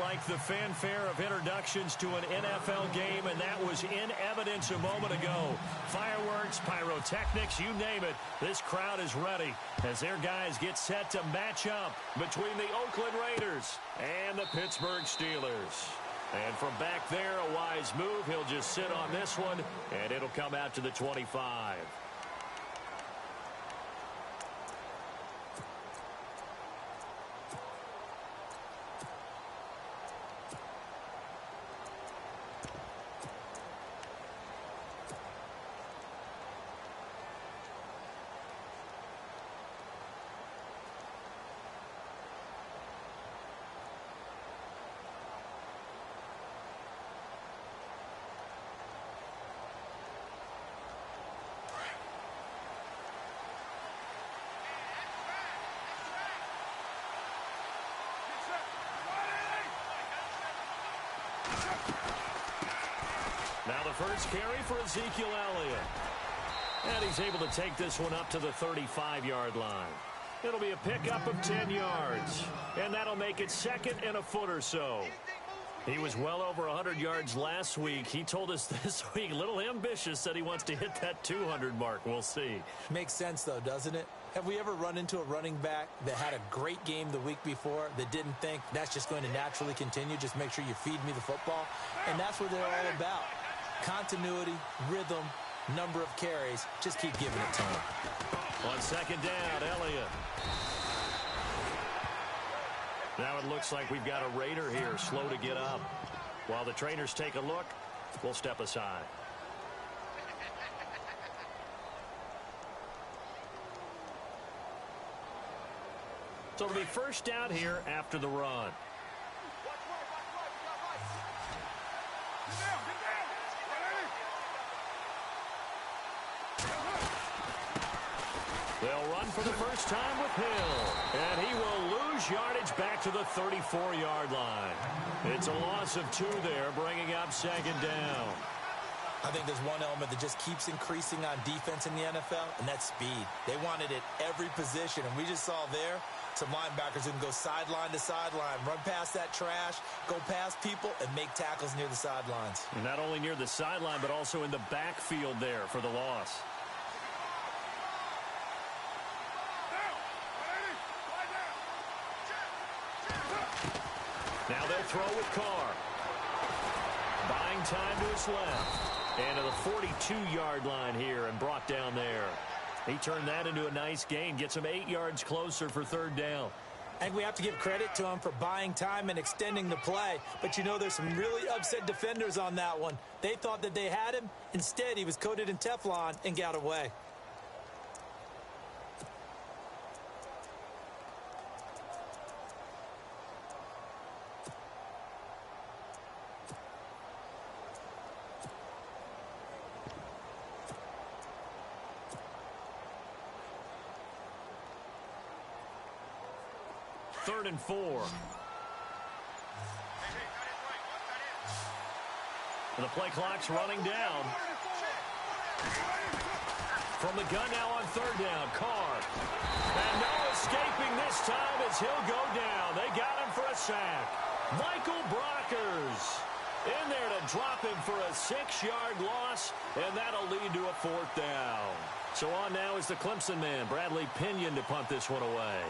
like the fanfare of introductions to an NFL game, and that was in evidence a moment ago. Fireworks, pyrotechnics, you name it. This crowd is ready as their guys get set to match up between the Oakland Raiders and the Pittsburgh Steelers. And from back there, a wise move. He'll just sit on this one, and it'll come out to the 25. Now the first carry for Ezekiel Elliott. And he's able to take this one up to the 35-yard line. It'll be a pickup of 10 yards. And that'll make it second and a foot or so. He was well over 100 yards last week. He told us this week, a little ambitious, that he wants to hit that 200 mark. We'll see. Makes sense, though, doesn't it? Have we ever run into a running back that had a great game the week before that didn't think that's just going to naturally continue? Just make sure you feed me the football. And that's what they're all about. Continuity, rhythm, number of carries. Just keep giving it to him. On second down, Elliott. Now it looks like we've got a Raider here, slow to get up. While the trainers take a look, we'll step aside. So it'll be first down here after the run. They'll run for the first time with Hill. And he will lose yardage back to the 34-yard line. It's a loss of 2 there, bringing up second down. I think there's one element that just keeps increasing on defense in the NFL, and that's speed. They want it at every position, and we just saw there some linebackers who can go sideline to sideline, run past that trash, go past people, and make tackles near the sidelines. And not only near the sideline, but also in the backfield there for the loss. Now they'll throw with Carr. Buying time to his left. And to the 42-yard line here and brought down there. He turned that into a nice gain. Gets him 8 yards closer for third down. I think we have to give credit to him for buying time and extending the play. But, you know, there's some really upset defenders on that one. They thought that they had him. Instead, he was coated in Teflon and got away. Third and 4. And the play clock's running down. From the gun now on third down, Carr. And no escaping this time as he'll go down. They got him for a sack. Michael Brockers in there to drop him for a 6-yard loss, and that'll lead to a fourth down. So on now is the Clemson man, Bradley Pinion, to punt this one away.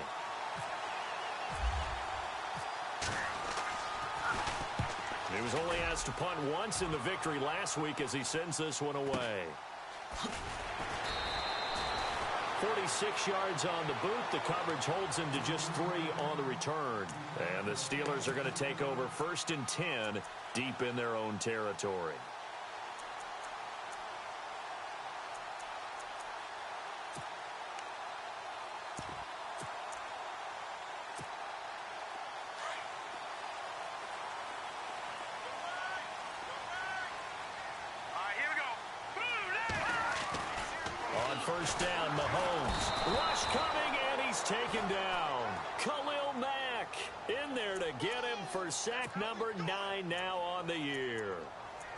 He was only asked to punt once in the victory last week as he sends this one away. 46 yards on the boot. The coverage holds him to just 3 on the return. And the Steelers are going to take over first and 10 deep in their own territory. First down, Mahomes. Rush coming, and he's taken down. Khalil Mack in there to get him for sack number 9 now on the year.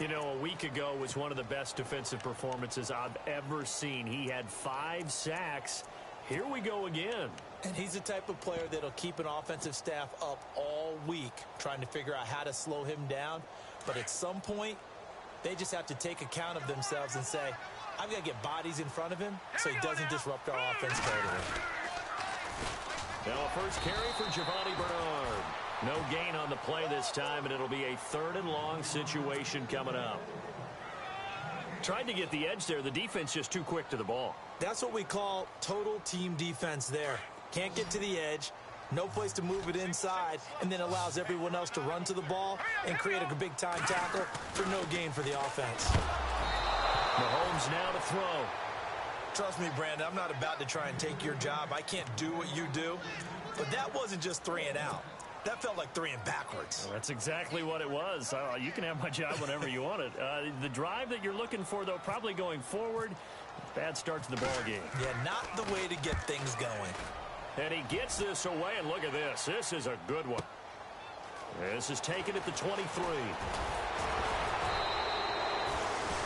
You know, a week ago was one of the best defensive performances I've ever seen. He had 5 sacks. Here we go again. And he's the type of player that'll keep an offensive staff up all week trying to figure out how to slow him down. But at some point, they just have to take account of themselves and say, I've got to get bodies in front of him so he doesn't disrupt our offense totally. Now a first carry for Giovanni Bernard. No gain on the play this time, and it'll be a 3rd and long situation coming up. Tried to get the edge there. The defense just too quick to the ball. That's what we call total team defense there. Can't get to the edge, no place to move it inside, and then allows everyone else to run to the ball and create a big-time tackle for no gain for the offense. Mahomes now to throw. Trust me, Brandon, I'm not about to try and take your job. I can't do what you do. But that wasn't just 3 and out. That felt like 3 and backwards. Well, that's exactly what it was. You can have my job whenever you want it. The drive that you're looking for, though, probably going forward. Bad start to the ball game. Yeah, not the way to get things going. And he gets this away, and look at this. This is a good one. This is taken at the 23.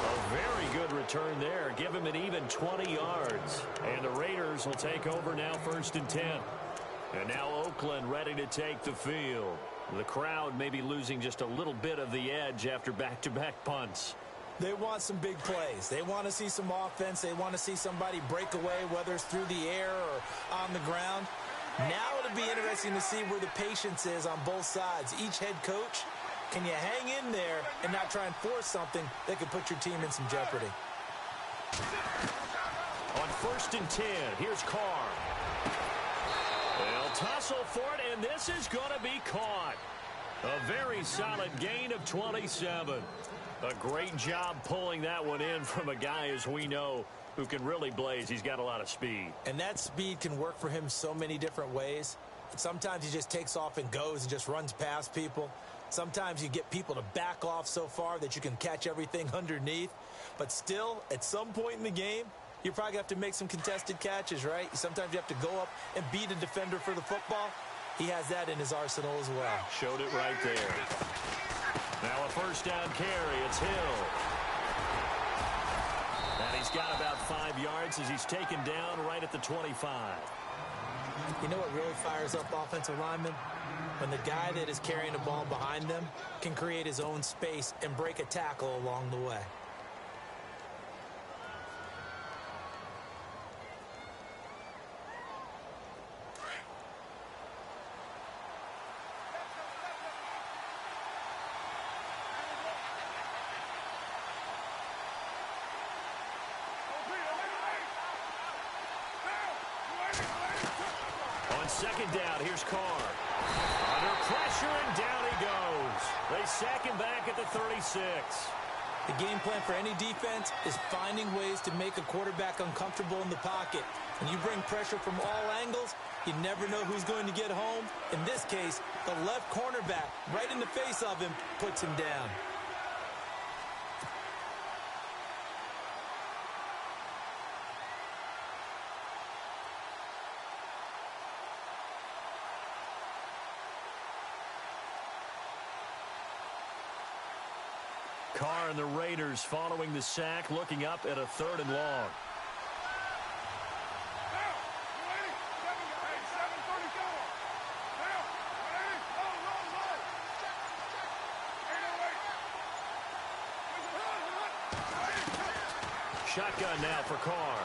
A very good return there. Give him an even 20 yards. And the Raiders will take over now 1st and 10. And now Oakland ready to take the field. The crowd may be losing just a little bit of the edge after back-to-back punts. They want some big plays. They want to see some offense. They want to see somebody break away, whether it's through the air or on the ground. Now it'll be interesting to see where the patience is on both sides. Each head coach, can you hang in there and not try and force something that could put your team in some jeopardy? On 1st and 10, here's Carr. They'll tussle for it, and this is going to be caught. A very solid gain of 27. A great job pulling that one in from a guy, as we know, who can really blaze. He's got a lot of speed. And that speed can work for him so many different ways. Sometimes he just takes off and goes and just runs past people. Sometimes you get people to back off so far that you can catch everything underneath. But still, at some point in the game, you probably have to make some contested catches, right? Sometimes you have to go up and beat a defender for the football. He has that in his arsenal as well. Showed it right there. Now a 1st down carry. It's Hill. And he's got about 5 yards as he's taken down right at the 25. You know what really fires up offensive linemen? When the guy that is carrying the ball behind them can create his own space and break a tackle along the way. On 2nd down, here's Carr. Under pressure, and down he goes. They sack him back at the 36. The game plan for any defense is finding ways to make a quarterback uncomfortable in the pocket. When you bring pressure from all angles, you never know who's going to get home. In this case, the left cornerback, right in the face of him, puts him down. Carr and the Raiders following the sack, looking up at a 3rd and long. Shotgun now for Carr.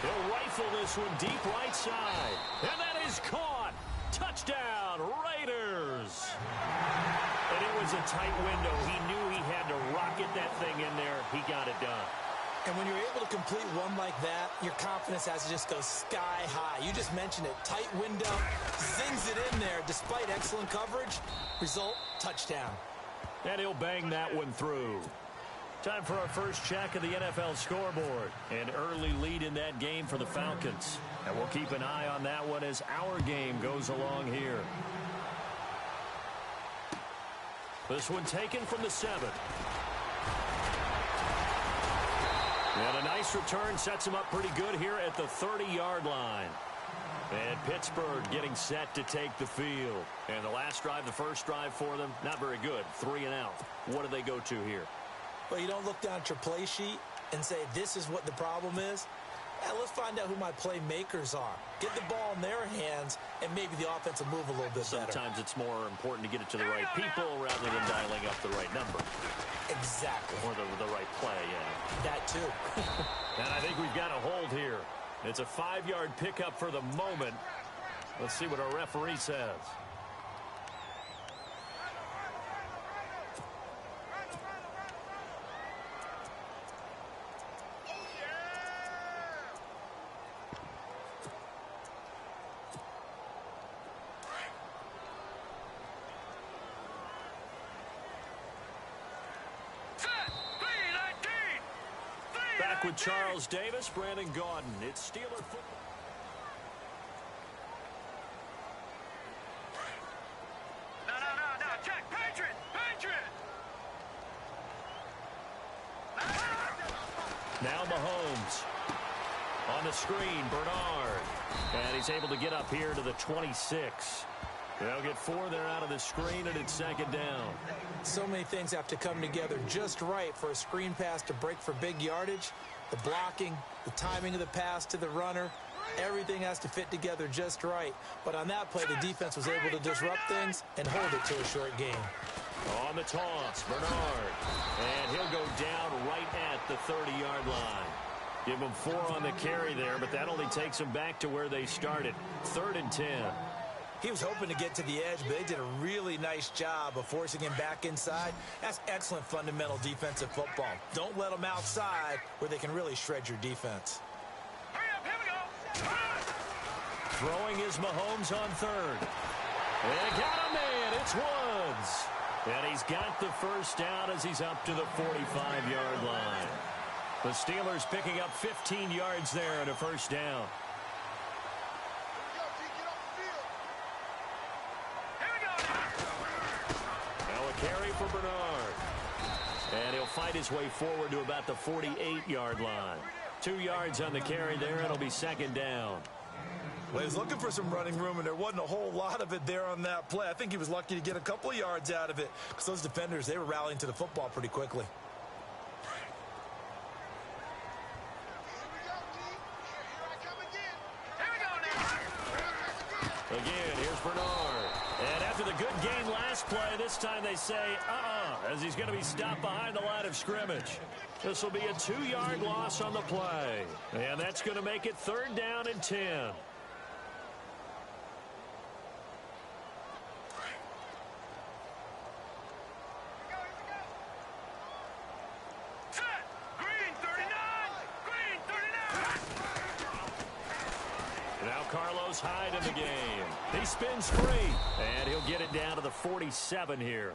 He'll rifle this one deep right side. And that is caught. Touchdown, Raiders. And it was a tight window. He knew he had to rocket that thing in there. He got it done. And when you're able to complete one like that, your confidence has to just go sky high. You just mentioned it. Tight window, zings it in there despite excellent coverage. Result, touchdown. And he'll bang that one through. Time for our first check of the NFL scoreboard. An early lead in that game for the Falcons. And we'll keep an eye on that one as our game goes along here. This one taken from the 7. And a nice return sets him up pretty good here at the 30-yard line. And Pittsburgh getting set to take the field. And the last drive, the first drive for them, not very good. 3 and out. What do they go to here? Well, you don't look down at your play sheet and say, this is what the problem is. And let's find out who my playmakers are. Get the ball in their hands, and maybe the offense will move a little bit better. Sometimes it's more important to get it to the right people rather than dialing up the right number. Exactly. Or the right play, yeah. That too. And I think we've got a hold here. It's a 5-yard pickup for the moment. Let's see what our referee says. Back with Charles Davis, Brandon Gaudin. It's Steeler football. No. Check. Patriot. Now Mahomes. On the screen, Bernard. And he's able to get up here to the 26. They'll get 4 there out of the screen, and it's second down. So many things have to come together just right for a screen pass to break for big yardage. The blocking, the timing of the pass to the runner, everything has to fit together just right. But on that play, the defense was able to disrupt things and hold it to a short gain. On the toss, Bernard. And he'll go down right at the 30-yard line. Give him 4 on the carry there, but that only takes them back to where they started. 3rd and 10. He was hoping to get to the edge, but they did a really nice job of forcing him back inside. That's excellent fundamental defensive football. Don't let them outside where they can really shred your defense. Hurry up, here we go. Throwing is Mahomes on 3rd. And got a man. It's Woods. And he's got the first down as he's up to the 45-yard line. The Steelers picking up 15 yards there and a first down. Carry for Bernard. And he'll fight his way forward to about the 48-yard line. 2 yards on the carry there, and it'll be second down. Well, he was looking for some running room, and there wasn't a whole lot of it there on that play. I think he was lucky to get a couple of yards out of it because those defenders, they were rallying to the football pretty quickly. Again, here's Bernard. And after the good game last play, this time they say, as he's going to be stopped behind the line of scrimmage. This will be a 2-yard loss on the play. And that's going to make it 3rd down and 10. Carlos Hyde in the game. He spins free, and he'll get it down to the 47 here.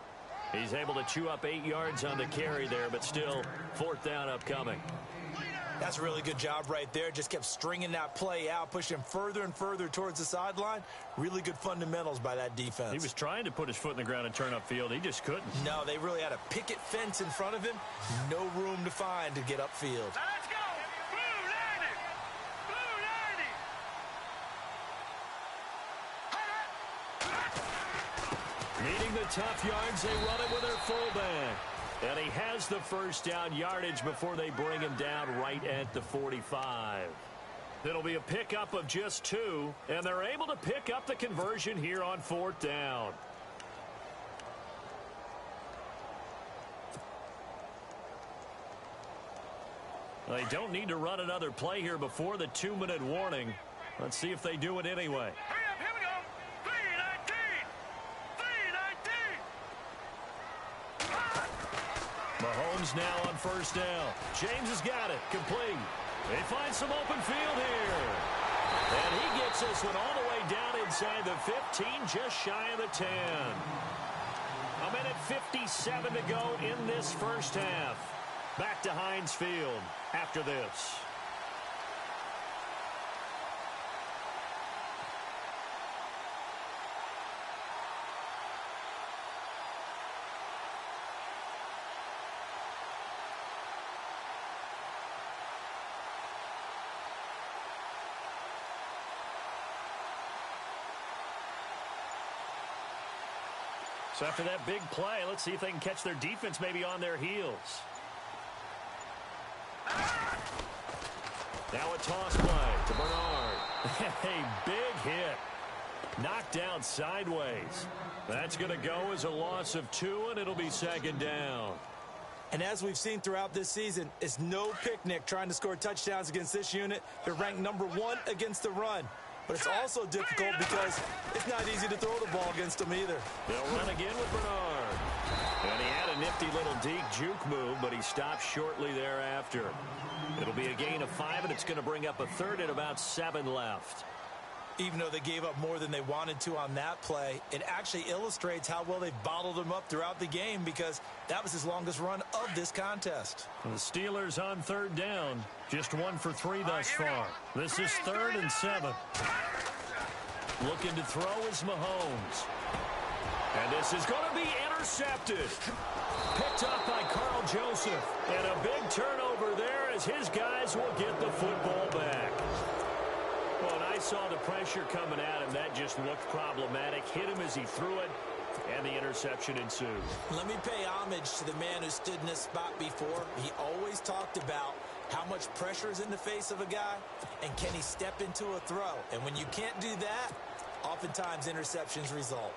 He's able to chew up 8 yards on the carry there, but still 4th down upcoming. That's a really good job right there. Just kept stringing that play out, pushing him further and further towards the sideline. Really good fundamentals by that defense. He was trying to put his foot in the ground and turn upfield. He just couldn't. No, they really had a picket fence in front of him. No room to find to get upfield. Let's go. Needing the tough yards, they run it with their fullback. And he has the first down yardage before they bring him down right at the 45. It'll be a pickup of just 2, and they're able to pick up the conversion here on 4th down. They don't need to run another play here before the 2-minute warning. Let's see if they do it anyway. Mahomes now on first down. James has got it. Complete. They find some open field here. And he gets this one all the way down inside the 15, just shy of the 10. 1:57 to go in this first half. Back to Heinz Field after this. So after that big play, let's see if they can catch their defense maybe on their heels. Now a toss play to Bernard. A big hit. Knocked down sideways. That's going to go as a loss of 2, and it'll be second down. And as we've seen throughout this season, it's no picnic trying to score touchdowns against this unit. They're ranked #1 against the run. But it's also difficult because it's not easy to throw the ball against them either. They'll run again with Bernard. And he had a nifty little deep juke move, but he stopped shortly thereafter. It'll be a gain of 5, and it's going to bring up a third and about 7 left. Even though they gave up more than they wanted to on that play, it actually illustrates how well they've bottled him up throughout the game because that was his longest run of this contest. The Steelers on third down. Just 1 for 3 thus far. This is 3rd and 7. Looking to throw is Mahomes. And this is going to be intercepted. Picked up by Carl Joseph. And a big turnover there as his guys will get the football back. Well, and I saw the pressure coming at him. That just looked problematic. Hit him as he threw it, and the interception ensued. Let me pay homage to the man who stood in this spot before. He always talked about how much pressure is in the face of a guy, and can he step into a throw? And when you can't do that, oftentimes interceptions result.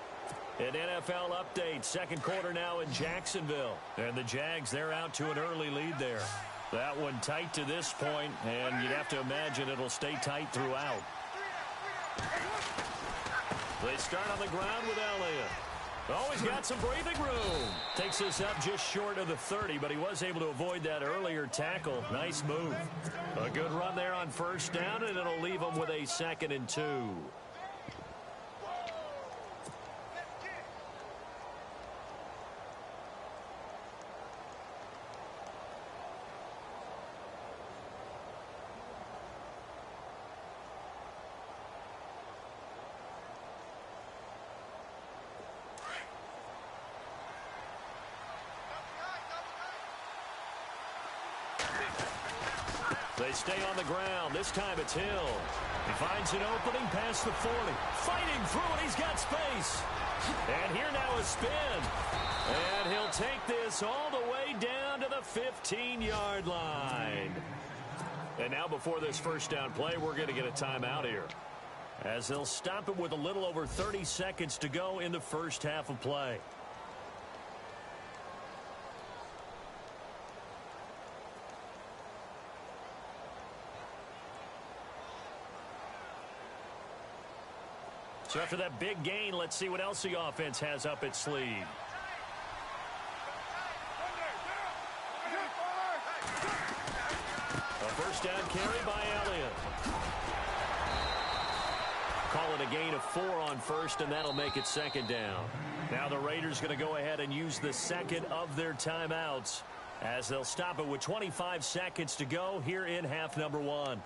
An NFL update. Second quarter now in Jacksonville. And the Jags, they're out to an early lead there. That one tight to this point, and you'd have to imagine it'll stay tight throughout. They start on the ground with Elliott. Oh, he's got some breathing room. Takes this up just short of the 30, but he was able to avoid that earlier tackle. Nice move. A good run there on first down, and it'll leave him with a 2nd and 2. They stay on the ground. This time it's Hill. He finds an opening past the 40. Fighting through it. He's got space. And here now a spin. And he'll take this all the way down to the 15-yard line. And now before this first down play, we're going to get a timeout here, as they'll stop it with a little over 30 seconds to go in the first half of play. So after that big gain, let's see what else the offense has up its sleeve. A first down carry by Elliott. Call it a gain of 4 on first, and that'll make it 2nd down. Now the Raiders going to go ahead and use the second of their timeouts, as they'll stop it with 25 seconds to go here in half number 1.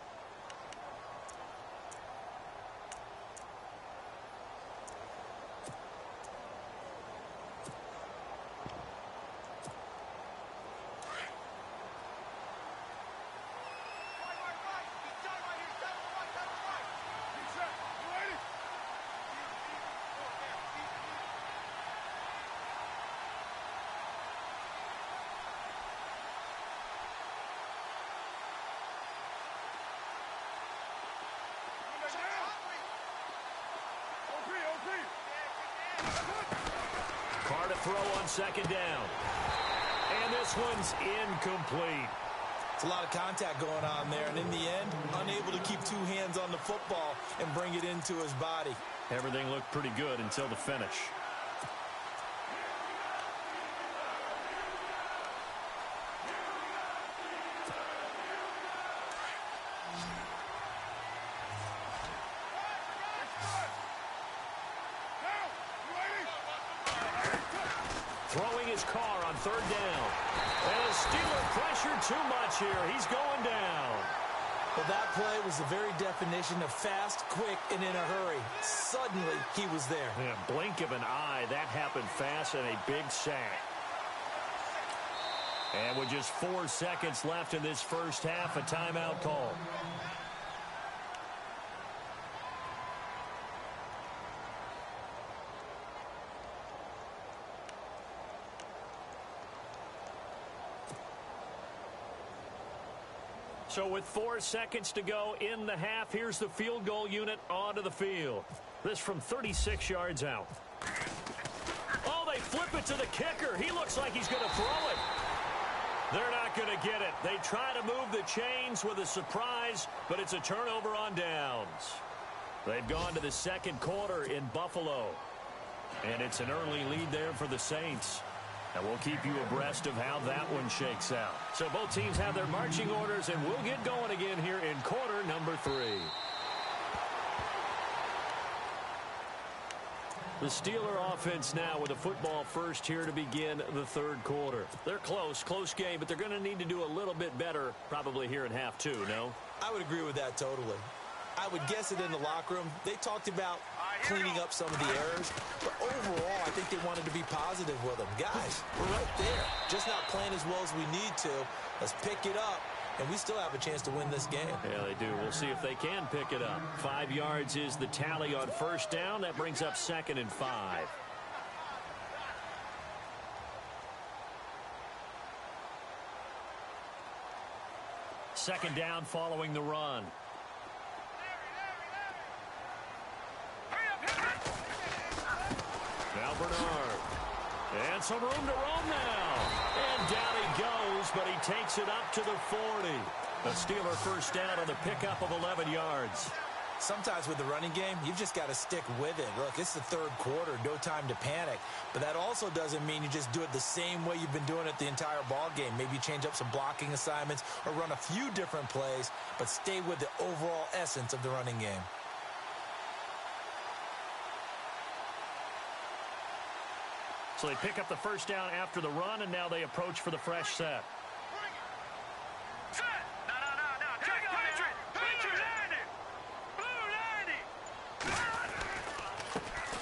Carr to throw on 2nd down. And this one's incomplete. It's a lot of contact going on there, and in the end, unable to keep 2 hands on the football and bring it into his body. Everything looked pretty good until the finish. Throwing his Carr on 3rd down. And a Steeler pressure too much here. He's going down. Well, that play was the very definition of fast, quick, and in a hurry. Suddenly, he was there. Yeah, blink of an eye. That happened fast, and a big sack. And with just 4 seconds left in this first half, a timeout call. So with 4 seconds to go in the half, here's the field goal unit onto the field. This from 36 yards out. Oh, they flip it to the kicker. He looks like he's going to throw it. They're not going to get it. They try to move the chains with a surprise, but it's a turnover on downs. They've gone to the second quarter in Buffalo. And it's an early lead there for the Saints. And we'll keep you abreast of how that one shakes out. So both teams have their marching orders, and we'll get going again here in quarter number 3. The Steeler offense now with a football first here to begin the third quarter. They're close game, but they're going to need to do a little bit better probably here in half 2, no? I would agree with that totally. I would guess it in the locker room. They talked about cleaning up some of the errors, but overall, I think they wanted to be positive with them. Guys, we're right there. Just not playing as well as we need to. Let's pick it up, and we still have a chance to win this game. Yeah, they do. We'll see if they can pick it up. 5 yards is the tally on first down. That brings up 2nd and 5. Second down following the run. Now Bernard. And some room to roam now. And down he goes, but he takes it up to the 40. The Steeler first down on the pickup of 11 yards. Sometimes with the running game, you've just got to stick with it. Look, it's the third quarter, no time to panic. But that also doesn't mean you just do it the same way you've been doing it the entire ball game. Maybe change up some blocking assignments or run a few different plays, but stay with the overall essence of the running game. So they pick up the first down after the run, and now they approach for the fresh set. Set. No. Check it, Patriot. Blue 90.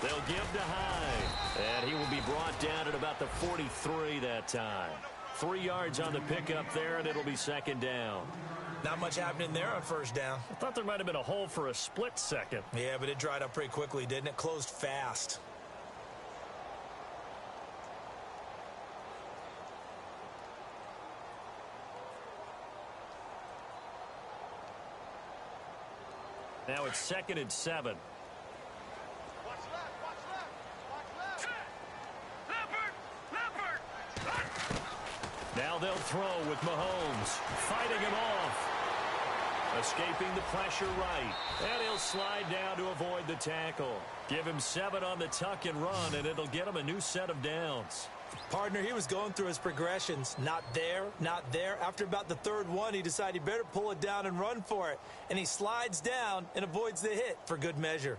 They'll give to Hyde, and he will be brought down at about the 43 that time. 3 yards on the pickup there, and it'll be second down. Not much happening there on first down. I thought there might have been a hole for a split second. Yeah, but it dried up pretty quickly, didn't it? Closed fast. Now it's 2nd and 7. Watch left. Leopard. Now they'll throw with Mahomes, fighting him off. Escaping the pressure right. And he'll slide down to avoid the tackle. Give him 7 on the tuck and run, and it'll get him a new set of downs. Partner, he was going through his progressions. Not there. After about the third one, he decided he better pull it down and run for it. And he slides down and avoids the hit for good measure.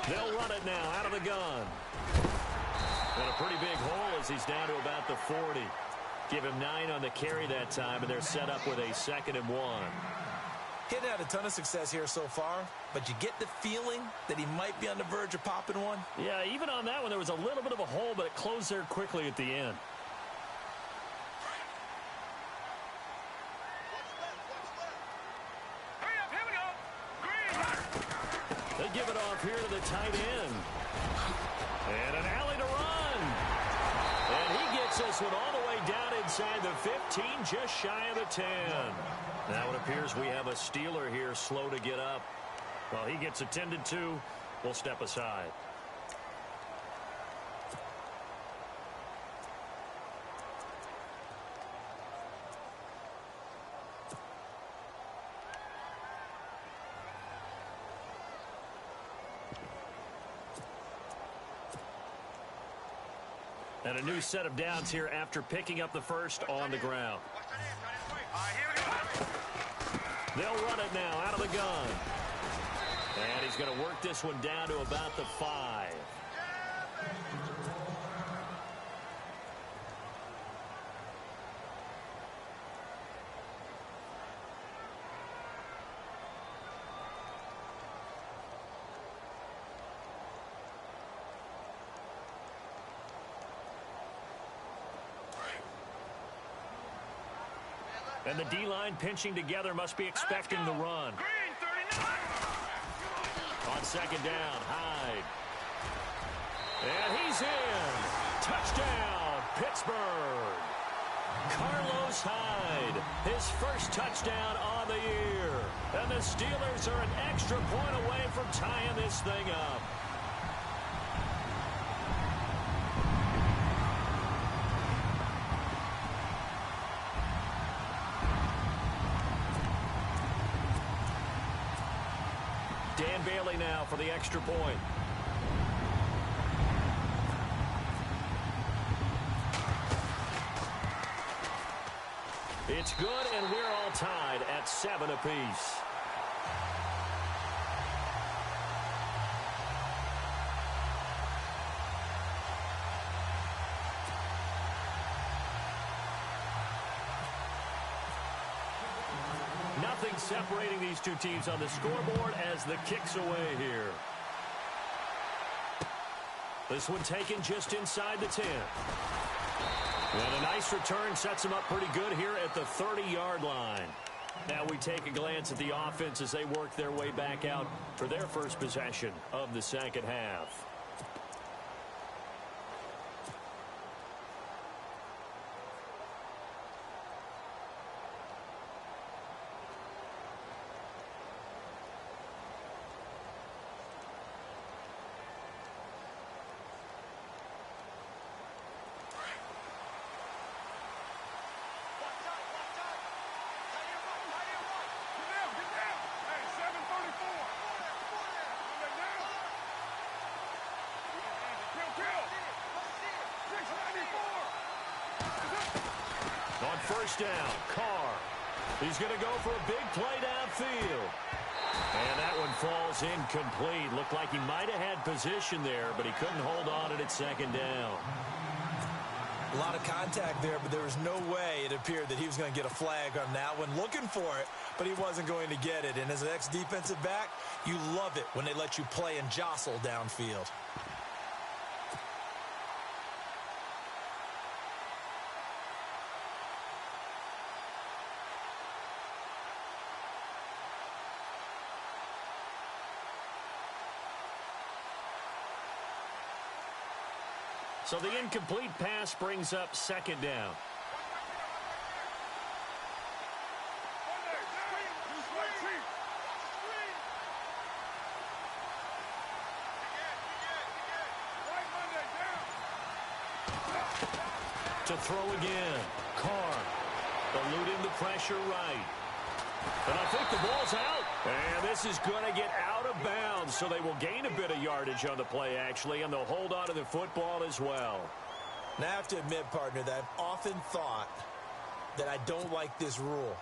They'll run it now out of the gun. And a pretty big hole as he's down to about the 40. Give him 9 on the carry that time, and they're set up with a 2nd and 1. He hadn't had a ton of success here so far, but you get the feeling that he might be on the verge of popping one. Yeah, even on that one, there was a little bit of a hole, but it closed there quickly at the end. Hurry up, here we go. Green. They give it off here to the tight end. And an alley to run. And he gets this one all the way down inside the 15, just shy of the 10. Now it appears we have a Steeler here slow to get up. While he gets attended to, we'll step aside. And a new set of downs here after picking up the first on the ground. Here we go. They'll run it now out of the gun. And he's going to work this one down to about the 5. And the D-line pinching together must be expecting the run. On second down, Hyde. And he's in. Touchdown, Pittsburgh. Carlos Hyde, his first touchdown on the year. And the Steelers are an extra point away from tying this thing up. Dan Bailey now for the extra point. It's good, and we're all tied at 7 apiece. Nothing separating these two teams on the scoreboard as the kick's away here. This one taken just inside the 10. And a nice return sets them up pretty good here at the 30-yard line. Now we take a glance at the offense as they work their way back out for their first possession of the second half. On first down, Carr. He's going to go for a big play downfield. And that one falls incomplete. Looked like he might have had position there, but he couldn't hold on at second down. A lot of contact there, but there was no way it appeared that he was going to get a flag on that one. Looking for it, but he wasn't going to get it. And as an ex-defensive back, you love it when they let you play and jostle downfield. So the incomplete pass brings up second down. To throw again. Carr eluding the pressure right. And I think the ball's out. And this is going to get out of bounds, so they will gain a bit of yardage on the play, actually, and they'll hold on to the football as well. Now, I have to admit, partner, that I've often thought that I don't like this rule,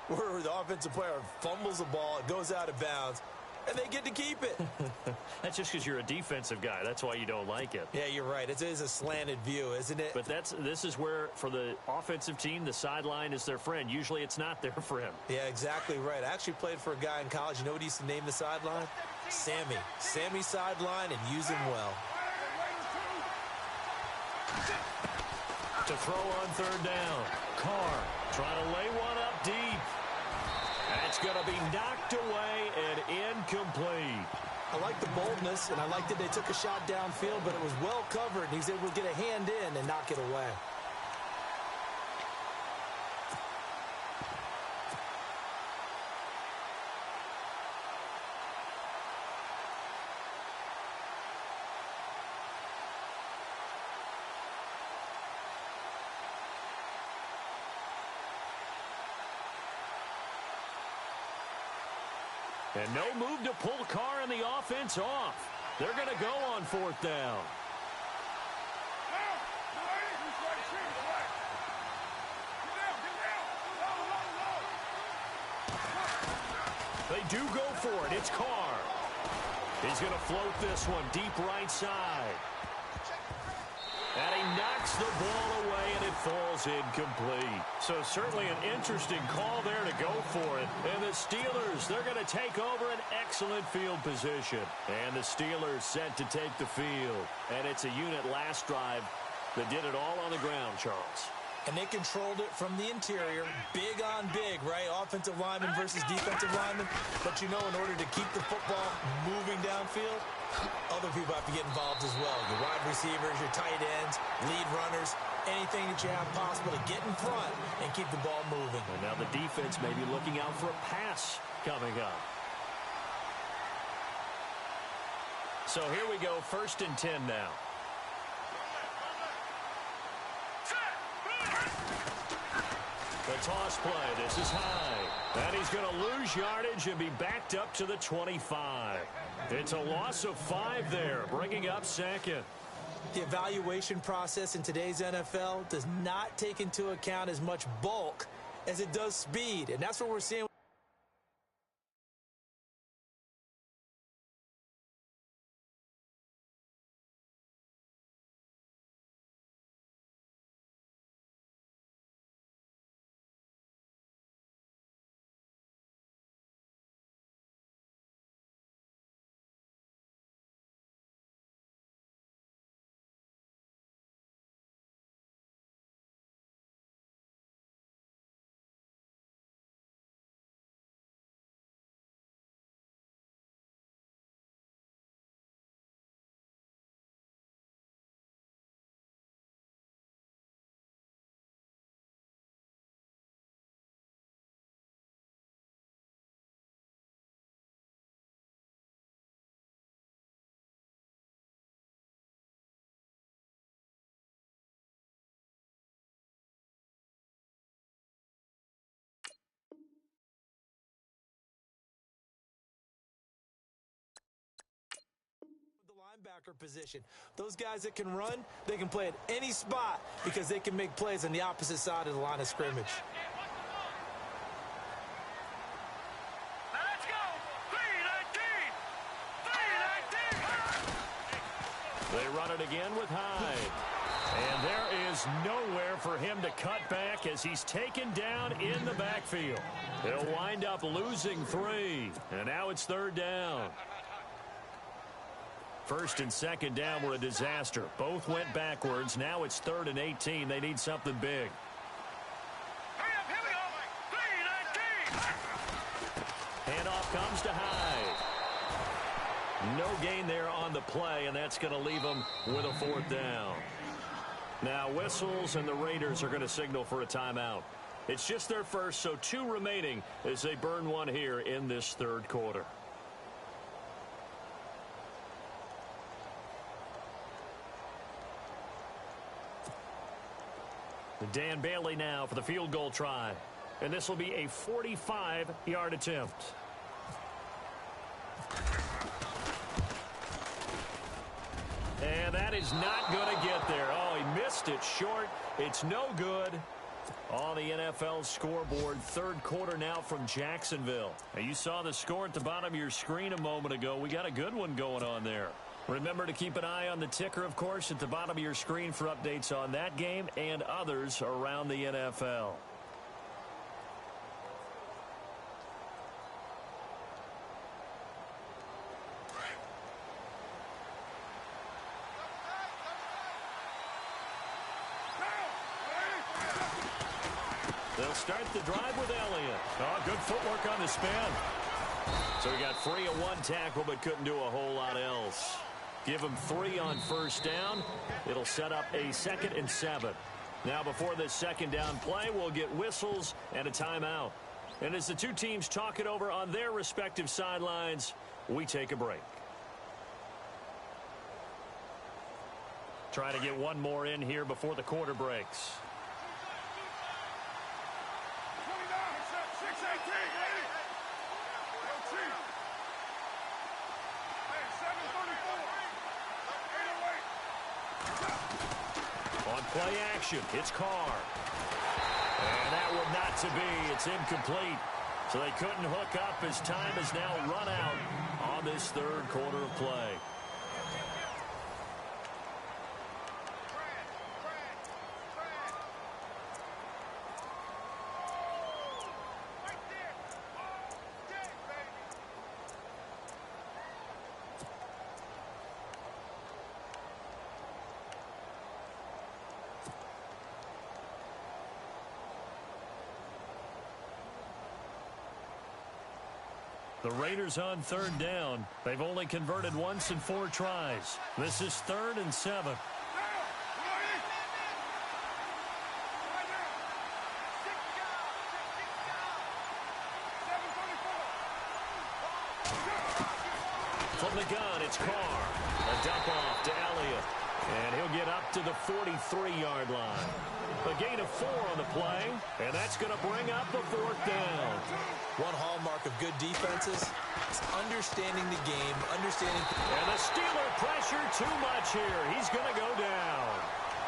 where the offensive player fumbles the ball, it goes out of bounds, and they get to keep it. That's just because you're a defensive guy. That's why you don't like it. Yeah, you're right. It is a slanted view, isn't it? But this is where, for the offensive team, the sideline is their friend. Usually it's not their friend. Yeah, exactly right. I actually played for a guy in college. You know what he used to name the sideline? Sammy. Sammy sideline, and use him well. To throw on third down. Carr trying to lay one up deep. That's going to be knocked away and incomplete. I like the boldness, and I like that they took a shot downfield, but it was well covered, and he's able to get a hand in and knock it away. And no move to pull Carr and the offense off. They're going to go on fourth down. They do go for it. It's Carr. He's going to float this one deep right side. And he knocks the ball away, and it falls incomplete. So certainly an interesting call there to go for it. And the Steelers, they're going to take over an excellent field position. And the Steelers set to take the field. And it's a unit last drive that did it all on the ground, Charles. And they controlled it from the interior, big on big, right? Offensive lineman versus defensive lineman. But you know, in order to keep the football moving downfield, other people have to get involved as well. Your wide receivers, your tight ends, lead runners, anything that you have possible to get in front and keep the ball moving. And now the defense may be looking out for a pass coming up. So here we go, 1st and 10 now. The toss play. This is high. And he's going to lose yardage and be backed up to the 25. It's a loss of 5 there, bringing up 2nd. The evaluation process in today's NFL does not take into account as much bulk as it does speed. And that's what we're seeing. Linebacker position. Those guys that can run, they can play at any spot because they can make plays on the opposite side of the line of scrimmage. Let's go! 3-19! They run it again with Hyde. And there is nowhere for him to cut back as he's taken down in the backfield. He'll wind up losing 3. And now it's 3rd down. 1st and 2nd down were a disaster. Both went backwards. Now it's 3rd and 18. They need something big. Hurry up, here we go! 3-19! Handoff comes to Hyde. No gain there on the play, and that's going to leave them with a 4th down. Now whistles, and the Raiders are going to signal for a timeout. It's just their first, so 2 remaining as they burn one here in this 3rd quarter. Dan Bailey now for the field goal try. And this will be a 45-yard attempt. And that is not going to get there. Oh, he missed it short. It's no good. On the NFL scoreboard, 3rd quarter now from Jacksonville. Now, you saw the score at the bottom of your screen a moment ago. We got a good one going on there. Remember to keep an eye on the ticker, of course, at the bottom of your screen for updates on that game and others around the NFL. They'll start the drive with Elliott. Oh, good footwork on the spin. So he got free of 1 tackle but couldn't do a whole lot else. Give him 3 on 1st down. It'll set up a 2nd and 7. Now before this 2nd down play, we'll get whistles and a timeout. And as the 2 teams talk it over on their respective sidelines, we take a break. Trying to get one more in here before the quarter breaks. 6-18. On play action, it's Carr. And that one not to be. It's incomplete. So they couldn't hook up as time has now run out on this 3rd quarter of play. The Raiders on third down. They've only converted once in 4 tries. This is 3rd and 7. From the gun, it's Carr. A dump off to Elliott. And he'll get up to the 43-yard line. A gain of 4 on the play, and that's going to bring up the 4th down. One hallmark of good defenses is understanding the game, understanding... And the Steeler pressure too much here. He's going to go down.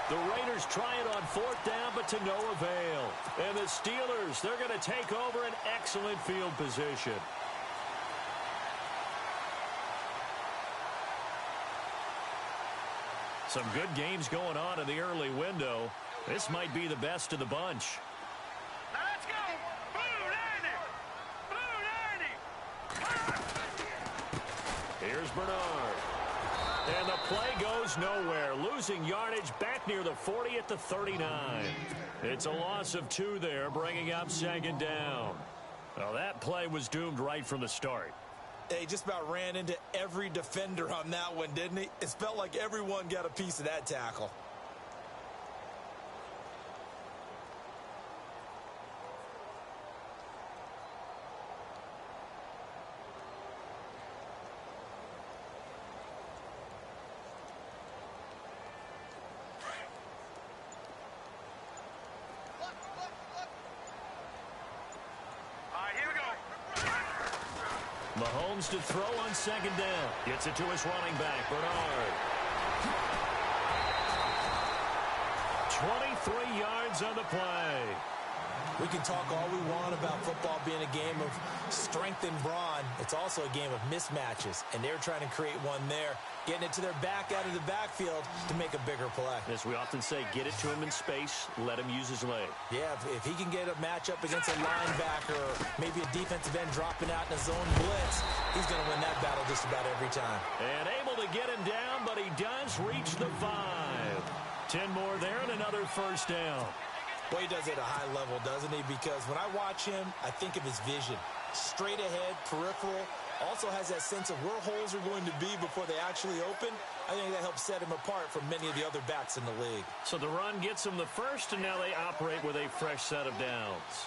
The Raiders try it on 4th down, but to no avail. And the Steelers, they're going to take over an excellent field position. Some good games going on in the early window. This might be the best of the bunch. Now let's go! Blue 90! Here's Bernard. And the play goes nowhere. Losing yardage back near the 40 at the 39. It's a loss of 2 there, bringing up 2nd down. Well, that play was doomed right from the start. He just about ran into every defender on that one, didn't he? It felt like everyone got a piece of that tackle. Mahomes to throw on 2nd down. Gets it to his running back, Bernard. 23 yards on the play. We can talk all we want about football being a game of strength and brawn. It's also a game of mismatches, and they're trying to create one there, getting it to their back out of the backfield to make a bigger play. As we often say, get it to him in space, let him use his leg. Yeah, if he can get a matchup against a linebacker or maybe a defensive end dropping out in a zone blitz, he's going to win that battle just about every time. And able to get him down, but he does reach the 5. 10 more there and another 1st down. Well, he does it at a high level, doesn't he? Because when I watch him, I think of his vision. Straight ahead, peripheral, also has that sense of where holes are going to be before they actually open. I think that helps set him apart from many of the other backs in the league. So the run gets him the 1st, and now they operate with a fresh set of downs.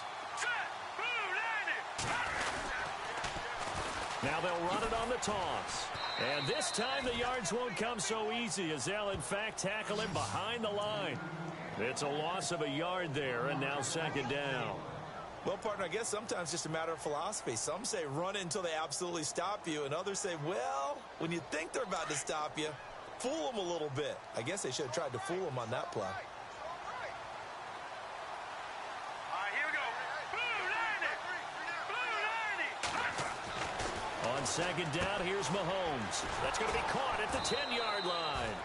Now they'll run it on the toss. And this time the yards won't come so easy as they'll, in fact, tackle him behind the line. It's a loss of a yard there, and now 2nd down. Well, partner, I guess sometimes it's just a matter of philosophy. Some say run it until they absolutely stop you, and others say, well, when you think they're about to stop you, fool them a little bit. I guess they should have tried to fool them on that play. On 2nd down, here's Mahomes. That's going to be caught at the 10-yard line.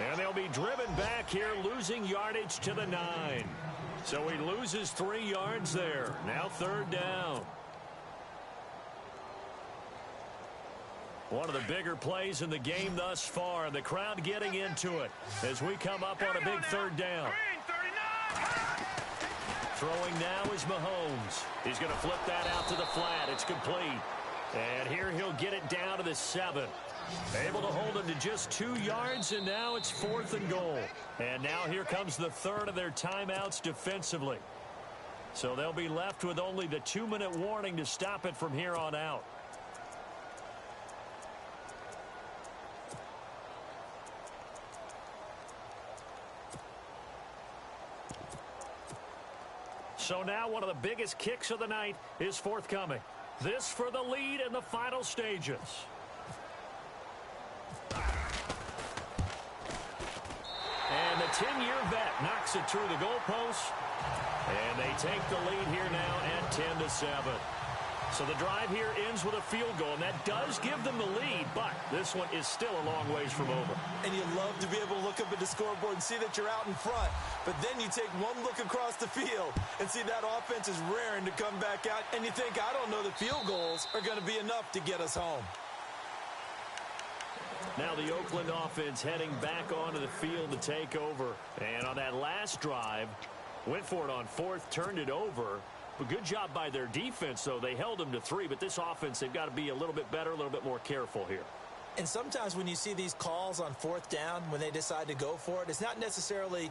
And they'll be driven back here, losing yardage to the 9. So he loses 3 yards there. Now 3rd down. One of the bigger plays in the game thus far, and the crowd getting into it as we come up on a big 3rd down. Throwing now is Mahomes. He's going to flip that out to the flat. It's complete. And here he'll get it down to the 7. Able to hold him to just 2 yards, and now it's 4th and goal. And now here comes the 3rd of their timeouts defensively. So they'll be left with only the 2-minute warning to stop it from here on out. So now one of the biggest kicks of the night is forthcoming. This for the lead in the final stages. And the 10-year vet knocks it through the goalpost. And they take the lead here now at 10-7. So the drive here ends with a field goal, and that does give them the lead, but this one is still a long ways from over. And you love to be able to look up at the scoreboard and see that you're out in front, but then you take one look across the field and see that offense is raring to come back out, and you think, I don't know, the field goals are going to be enough to get us home. Now the Oakland offense heading back onto the field to take over. And on that last drive, went for it on 4th, turned it over. A good job by their defense, though. They held them to 3, but this offense, they've got to be a little bit better, a little bit more careful here. And sometimes when you see these calls on 4th down, when they decide to go for it, it's not necessarily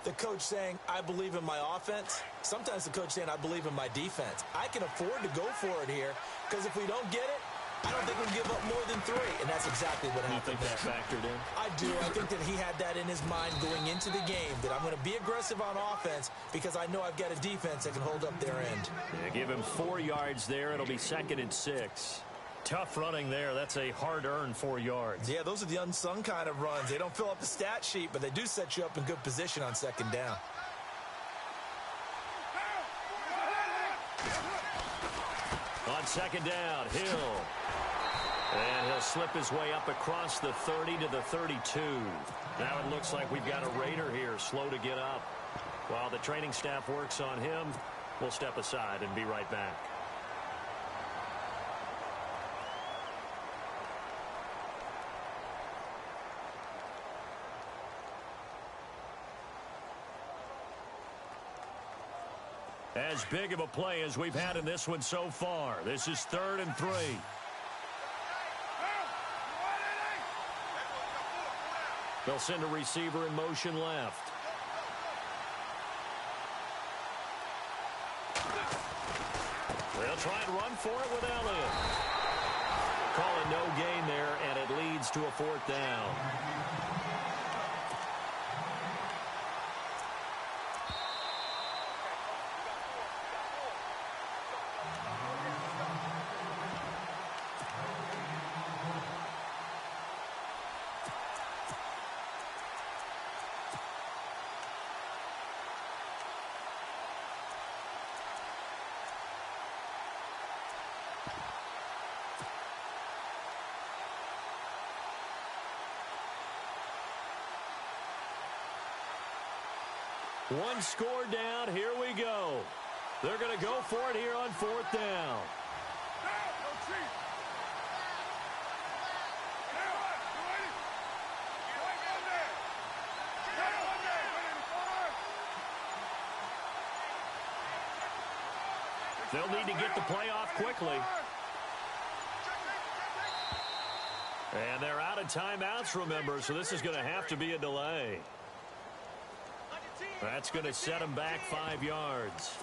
the coach saying, I believe in my offense. Sometimes the coach saying, I believe in my defense. I can afford to go for it here because if we don't get it, I don't think we'll give up more than 3. And that's exactly what happened. You think that factored in? I do. I think that he had that in his mind going into the game, that I'm going to be aggressive on offense because I know I've got a defense that can hold up their end. Yeah, give him 4 yards there. It'll be 2nd and 6. Tough running there. That's a hard-earned 4 yards. Yeah, those are the unsung kind of runs. They don't fill up the stat sheet, but they do set you up in good position on 2nd down. On 2nd down, Hill. And he'll slip his way up across the 30 to the 32. Now it looks like we've got a Raider here, slow to get up. While the training staff works on him, we'll step aside and be right back. As big of a play as we've had in this one so far. This is 3rd and 3. They'll send a receiver in motion left. They'll try and run for it with Elliott. Call it no gain there, and it leads to a 4th down. One score down. Here we go. They're going to go for it here on 4th down. They'll need to get the play off quickly. And they're out of timeouts, remember, so this is going to have to be a delay. That's going to set them back 5 yards.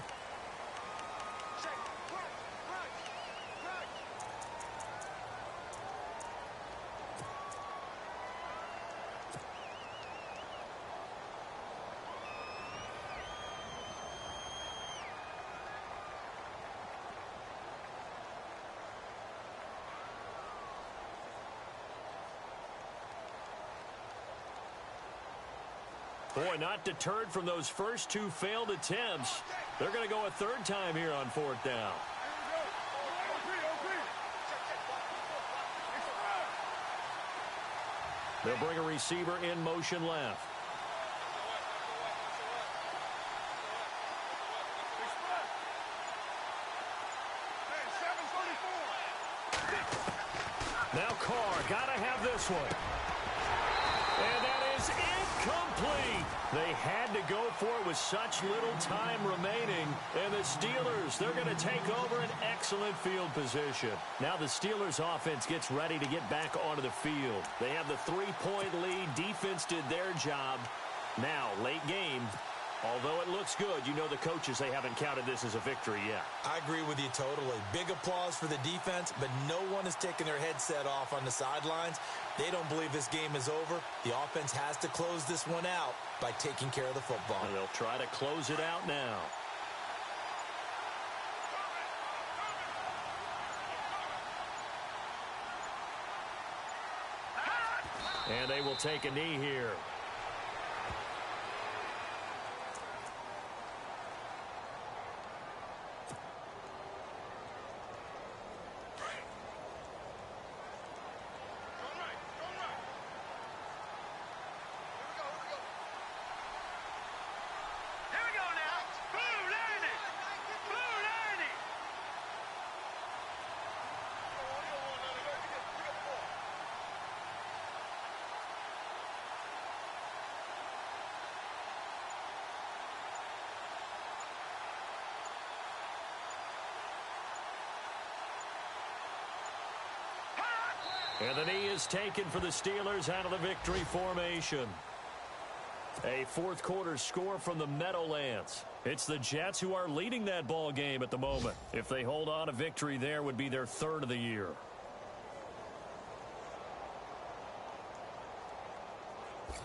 Boy, not deterred from those first 2 failed attempts. They're going to go a 3rd time here on 4th down. They'll bring a receiver in motion left. Now Carr, got to have this one. And that is incomplete. They had to go for it with such little time remaining. And the Steelers, they're going to take over an excellent field position. Now the Steelers offense gets ready to get back onto the field. They have the 3-point lead. Defense did their job. Now, late game, although it looks good, you know the coaches, they haven't counted this as a victory yet. I agree with you totally. Big applause for the defense, but no one is taking their headset off on the sidelines. They don't believe this game is over. The offense has to close this one out by taking care of the football. And they'll try to close it out now. And they will take a knee here. And the knee is taken for the Steelers out of the victory formation. A fourth quarter score from the Meadowlands. It's the Jets who are leading that ball game at the moment. If they hold on, a victory there would be their third of the year.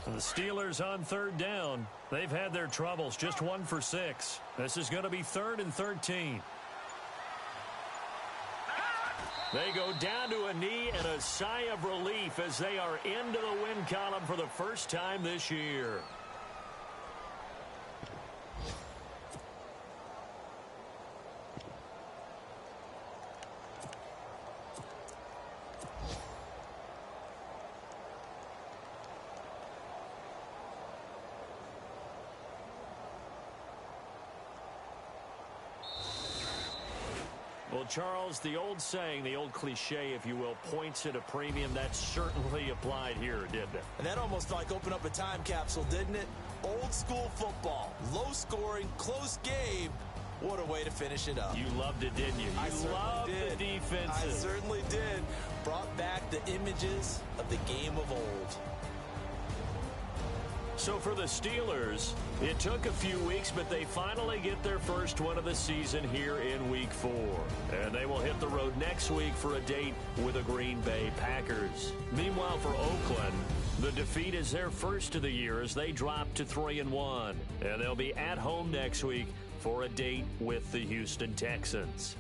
The Steelers on third down. They've had their troubles, just 1 for 6. This is going to be 3rd and 13. They go down to a knee and a sigh of relief as they are into the win column for the first time this year. Well, Charles, the old saying, the old cliche, if you will, points at a premium. That certainly applied here, didn't it? And that almost like opened up a time capsule, didn't it? Old school football, low scoring, close game. What a way to finish it up. You loved it, didn't you? You loved the defenses. I certainly did. Brought back the images of the game of old. So for the Steelers, it took a few weeks, but they finally get their first win of the season here in Week 4. And they will hit the road next week for a date with the Green Bay Packers. Meanwhile, for Oakland, the defeat is their first of the year as they drop to 3-1. And they'll be at home next week for a date with the Houston Texans.